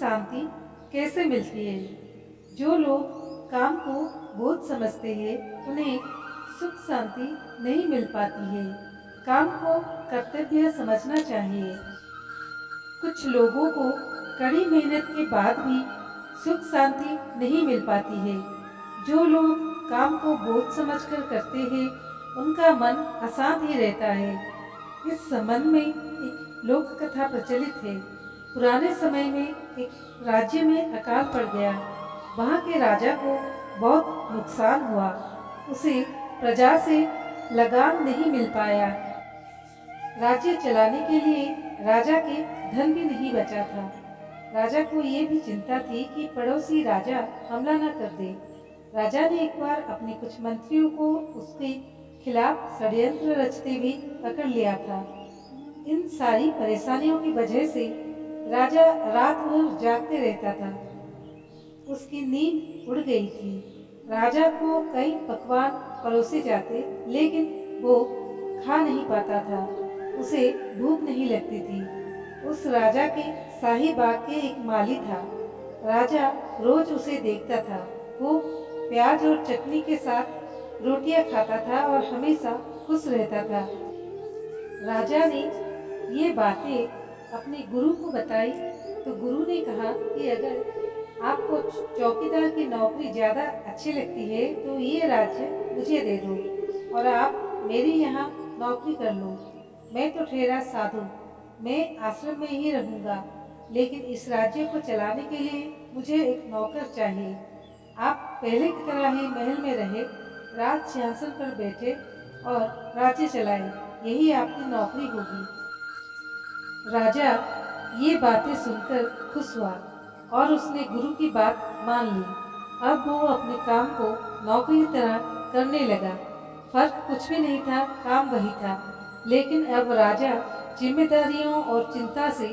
शांति कैसे मिलती है। जो लोग काम को बोझ समझते हैं उन्हें सुख शांति नहीं मिल पाती है। काम को कर्तव्य समझना चाहिए। कुछ लोगों को कड़ी मेहनत के बाद भी सुख शांति नहीं मिल पाती है। जो लोग काम को बोझ समझकर करते हैं उनका मन अशांत ही रहता है। इस संबंध में एक लोक कथा प्रचलित है। पुराने समय में एक राज्य में अकाल पड़ गया। वहाँ के राजा को बहुत नुकसान हुआ। उसे प्रजा से लगान नहीं मिल पाया। राज्य चलाने के लिए राजा के धन भी नहीं बचा था। राजा को ये भी चिंता थी कि पड़ोसी राजा हमला न कर दे। राजा ने एक बार अपने कुछ मंत्रियों को उसके खिलाफ षड्यंत्र रचते भी पकड़ लिया था। इन सारी परेशानियों की वजह से राजा रात भर जागते रहता था। उसकी नींद उड़ गई थी। राजा को कई पकवान परोसे जाते लेकिन वो खा नहीं पाता था। उसे भूख नहीं लगती थी। उस राजा के शाही बाग के एक माली था। राजा रोज उसे देखता था। वो प्याज और चटनी के साथ रोटियां खाता था और हमेशा खुश रहता था। राजा ने ये बातें अपने गुरु को बताई तो गुरु ने कहा कि अगर आपको चौकीदार की नौकरी ज़्यादा अच्छी लगती है तो ये राज्य मुझे दे दो और आप मेरी यहाँ नौकरी कर लो। मैं तो ठहरा साधु, मैं आश्रम में ही रहूँगा, लेकिन इस राज्य को चलाने के लिए मुझे एक नौकर चाहिए। आप पहले की तरह ही महल में रहे, राज सिंहासन पर बैठे और राज्य चलाए, यही आपकी नौकरी होगी। राजा ये बातें सुनकर खुश हुआ और उसने गुरु की बात मान ली। अब वो अपने काम को नौकरी की तरह करने लगा। फर्क कुछ भी नहीं था, काम वही था। लेकिन अब राजा जिम्मेदारियों और चिंता से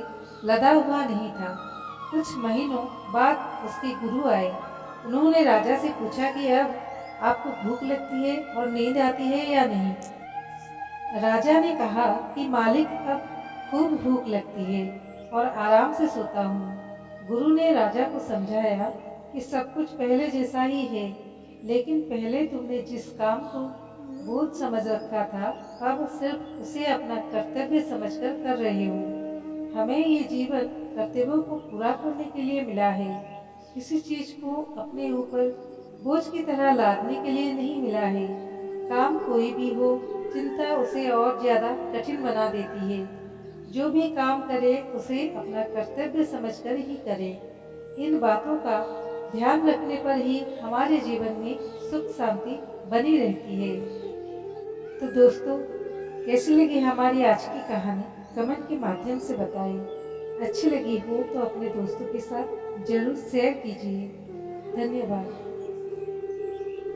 लदा हुआ नहीं था। कुछ महीनों बाद उसके गुरु आए। उन्होंने राजा से पूछा कि अब आपको भूख लगती है और नींद आती है या नहीं। राजा ने कहा कि मालिक, अब खूब भूख लगती है और आराम से सोता हूँ। गुरु ने राजा को समझाया कि सब कुछ पहले जैसा ही है, लेकिन पहले तुमने जिस काम को बोझ समझ रखा था अब सिर्फ उसे अपना कर्तव्य समझकर कर रहे हो। हमें ये जीवन कर्तव्यों को पूरा करने के लिए मिला है, किसी चीज को अपने ऊपर बोझ की तरह लादने के लिए नहीं मिला है। काम कोई भी हो, चिंता उसे और ज्यादा कठिन बना देती है। जो भी काम करे उसे अपना कर्तव्य समझकर ही करे। इन बातों का ध्यान रखने पर ही हमारे जीवन में सुख शांति बनी रहती है। तो दोस्तों, कैसी लगी हमारी आज की कहानी कमेंट के माध्यम से बताएं। अच्छी लगी हो तो अपने दोस्तों के साथ जरूर शेयर कीजिए। धन्यवाद।